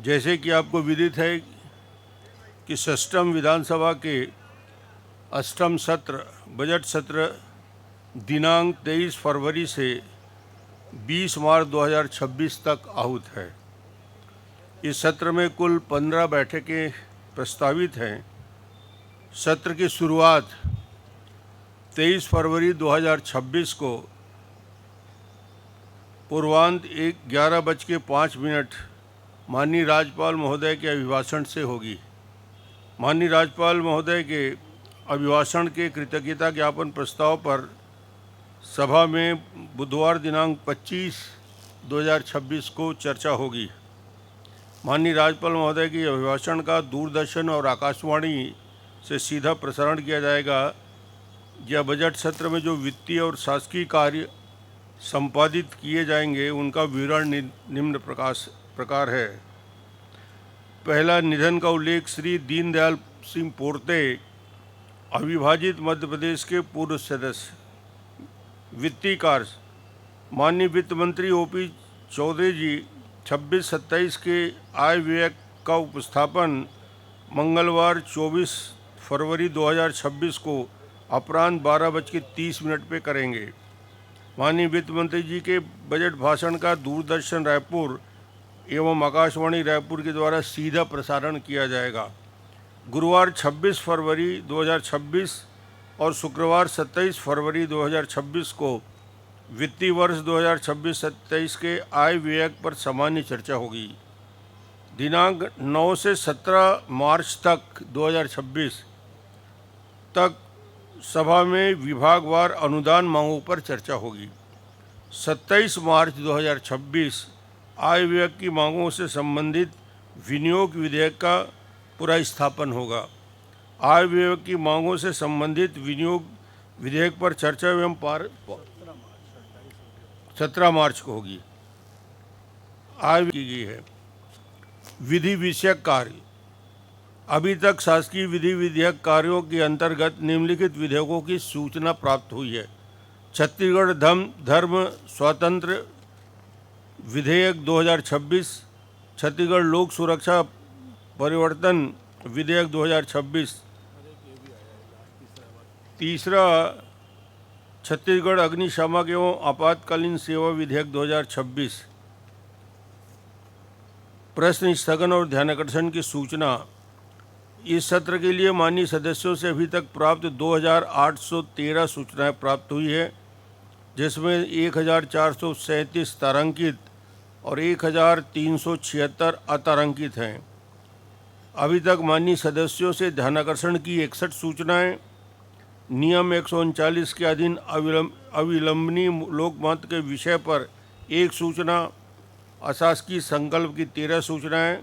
जैसे कि आपको विदित है कि षष्ठम विधानसभा के अष्टम सत्र बजट सत्र दिनांक 23 फरवरी से 20 मार्च 2026 तक आहूत है। इस सत्र में कुल 15 बैठकें प्रस्तावित हैं। सत्र की शुरुआत 23 फरवरी 2026 को पूर्वांत 11:05 माननीय राज्यपाल महोदय के अभिभाषण से होगी। माननीय राज्यपाल महोदय के अभिभाषण के कृतज्ञता ज्ञापन प्रस्ताव पर सभा में बुधवार दिनांक 25/2026 को चर्चा होगी। माननीय राज्यपाल महोदय के अभिभाषण का दूरदर्शन और आकाशवाणी से सीधा प्रसारण किया जाएगा। यह बजट सत्र में जो वित्तीय और शासकीय कार्य संपादित किए जाएंगे उनका विवरण निम्न प्रकार है। पहला, निधन का उल्लेख। श्री दीनदयाल सिंह पोर्ते, अविभाजित मध्य प्रदेश के पूर्व सदस्य। वित्तीय कार्य, माननीय वित्त मंत्री ओपी चौधरी जी 26-27 के आय व्यय का उपस्थापन मंगलवार 24 फरवरी 2026 को अपराह्न 12:30 पे करेंगे। माननीय वित्त मंत्री जी के बजट भाषण का दूरदर्शन रायपुर एवं आकाशवाणी रायपुर के द्वारा सीधा प्रसारण किया जाएगा। गुरुवार 26 फरवरी 2026 और शुक्रवार 27 फरवरी 2026 को वित्तीय वर्ष 2026-27 के आय व्यय पर सामान्य चर्चा होगी। दिनांक 9 से 17 मार्च तक 2026 तक सभा में विभागवार अनुदान मांगों पर चर्चा होगी। 27 मार्च 2026 आय व्यय की मांगों से संबंधित विनियोग विधेयक का पुनर्स्थापन होगा। आय व्यय की मांगों से संबंधित विनियोग विधेयक पर चर्चा एवं 17 मार्च को होगी। आय की गई है। विधि विषयक कार्य, अभी तक शासकीय विधि विधेयक कार्यों के अंतर्गत निम्नलिखित विधेयकों की सूचना प्राप्त हुई है। छत्तीसगढ़ धर्म स्वातंत्र्य विधेयक 2026, छत्तीसगढ़ लोक सुरक्षा परिवर्तन विधेयक 2026, तीसरा छत्तीसगढ़ अग्निशामक एवं आपातकालीन सेवा विधेयक 2026। प्रश्न स्थगन और ध्यानाकर्षण की सूचना। इस सत्र के लिए माननीय सदस्यों से अभी तक प्राप्त 2813 सूचनाएं प्राप्त हुई है, जिसमें 1437 तारांकित और 1376 अतारांकित हैं। अभी तक माननीय सदस्यों से ध्यानाकर्षण की 61 सूचनाएं, नियम 139 के अधीन अविलंबनीय लोकमत के विषय पर 1 सूचना, अशासकीय संकल्प की 13 सूचनाएं,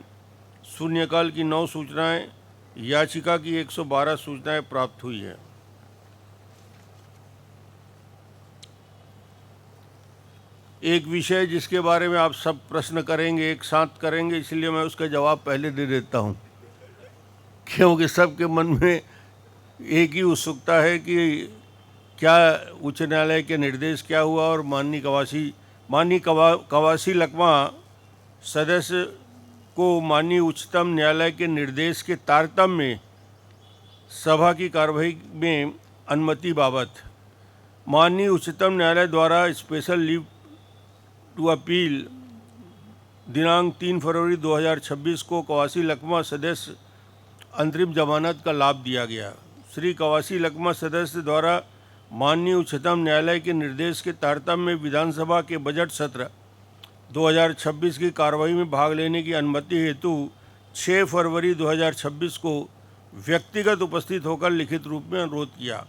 शून्यकाल की 9 सूचनाएं, याचिका की 112 सूचनाएं प्राप्त हुई हैं। एक विषय जिसके बारे में आप सब प्रश्न करेंगे, एक साथ करेंगे, इसलिए मैं उसका जवाब पहले दे देता हूं, क्योंकि सबके मन में एक ही उत्सुकता है कि क्या उच्च न्यायालय के निर्देश क्या हुआ और माननीय कवासी लकवा सदस्य को माननीय उच्चतम न्यायालय के निर्देश के तारतम्य में सभा की कार्यवाही में अनुमति बाबत माननीय उच्चतम न्यायालय द्वारा स्पेशल लीव टू अपील दिनांक 3 फरवरी 2026 को कवासी लकवा सदस्य अंतरिम जमानत का लाभ दिया गया। श्री कवासी लकवा सदस्य द्वारा माननीय उच्चतम न्यायालय के निर्देश के तारतम्य में विधानसभा के बजट सत्र 2026 की कार्यवाही में भाग लेने की अनुमति हेतु 6 फरवरी 2026 को व्यक्तिगत उपस्थित होकर लिखित रूप में अनुरोध किया।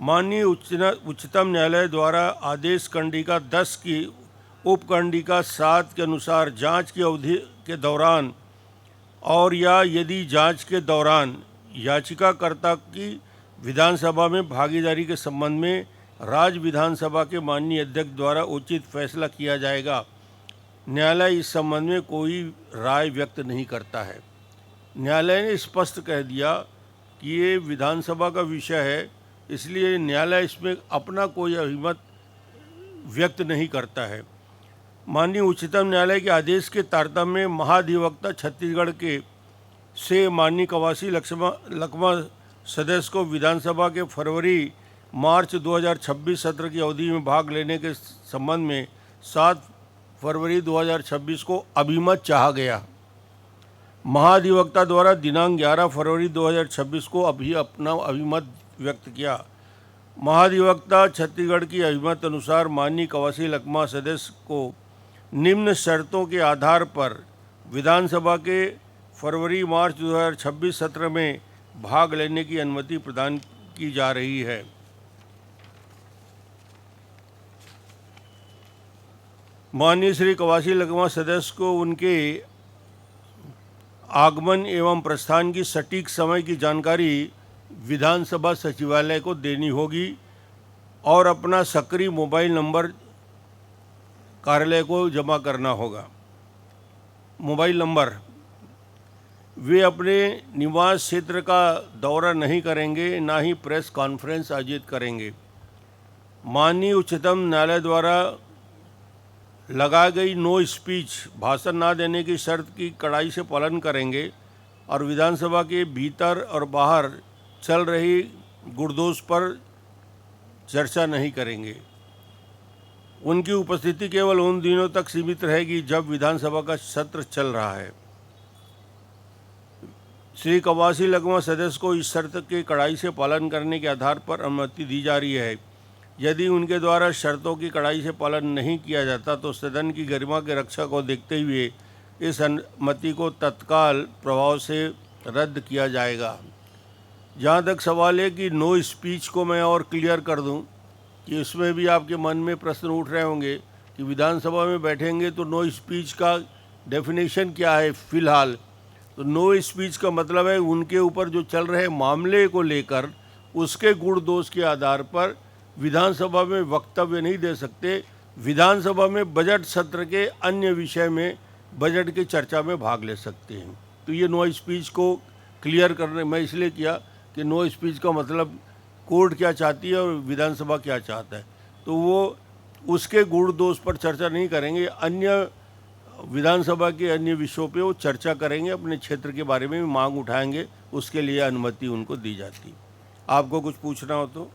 माननीय उच्चतम न्यायालय द्वारा आदेश कंडिका 10 की उपकंडिका 7 के अनुसार जांच की अवधि के दौरान और या यदि जांच के दौरान याचिकाकर्ता की विधानसभा में भागीदारी के संबंध में राज्य विधानसभा के माननीय अध्यक्ष द्वारा उचित फैसला किया जाएगा। न्यायालय इस संबंध में कोई राय व्यक्त नहीं करता है। न्यायालय ने स्पष्ट कह दिया कि ये विधानसभा का विषय है, इसलिए न्यायालय इसमें अपना कोई अभिमत व्यक्त नहीं करता है। माननीय उच्चतम न्यायालय के आदेश के तारतम्य में महाधिवक्ता छत्तीसगढ़ के से माननीय कवासी लकमा सदस्य को विधानसभा के फरवरी मार्च 2026 सत्र की अवधि में भाग लेने के संबंध में 7 फरवरी 2026 को अभिमत चाहा गया। महाधिवक्ता द्वारा दिनांक 11 फरवरी 2026 को अपना अभिमत व्यक्त किया। महाधिवक्ता छत्तीसगढ़ की अभिमत अनुसार माननीय कवासी लकमा सदस्य को निम्न शर्तों के आधार पर विधानसभा के फरवरी मार्च 2026 सत्र में भाग लेने की अनुमति प्रदान की जा रही है। माननीय श्री कवासी लकमा सदस्य को उनके आगमन एवं प्रस्थान की सटीक समय की जानकारी विधानसभा सचिवालय को देनी होगी और अपना सक्रिय मोबाइल नंबर कार्यालय को जमा करना होगा। मोबाइल नंबर, वे अपने निवास क्षेत्र का दौरा नहीं करेंगे, ना ही प्रेस कॉन्फ्रेंस आयोजित करेंगे। माननीय उच्चतम न्यायालय द्वारा लगाई गई नो स्पीच भाषण ना देने की शर्त की कड़ाई से पालन करेंगे और विधानसभा के भीतर और बाहर चल रही गुड़दोष पर चर्चा नहीं करेंगे। उनकी उपस्थिति केवल उन दिनों तक सीमित रहेगी जब विधानसभा का सत्र चल रहा है। श्री कवासी लकमा सदस्य को इस शर्त के कड़ाई से पालन करने के आधार पर अनुमति दी जा रही है। यदि उनके द्वारा शर्तों की कड़ाई से पालन नहीं किया जाता तो सदन की गरिमा की रक्षा को देखते हुए इस अनुमति को तत्काल प्रभाव से रद्द किया जाएगा। जहाँ तक सवाल है कि नो स्पीच को मैं और क्लियर कर दूं कि इसमें भी आपके मन में प्रश्न उठ रहे होंगे कि विधानसभा में बैठेंगे तो नो स्पीच का डेफिनेशन क्या है। फ़िलहाल तो नो स्पीच का मतलब है उनके ऊपर जो चल रहे मामले को लेकर उसके गुण दोष के आधार पर विधानसभा में वक्तव्य नहीं दे सकते। विधानसभा में बजट सत्र के अन्य विषय में बजट की चर्चा में भाग ले सकते हैं। तो ये नो स्पीच को क्लियर करने मैं इसलिए किया कि नो स्पीच का मतलब कोर्ट क्या चाहती है और विधानसभा क्या चाहता है, तो वो उसके गुण दोष पर चर्चा नहीं करेंगे। अन्य विधानसभा के अन्य विषयों पे वो चर्चा करेंगे, अपने क्षेत्र के बारे में भी मांग उठाएंगे, उसके लिए अनुमति उनको दी जाती। आपको कुछ पूछना हो तो।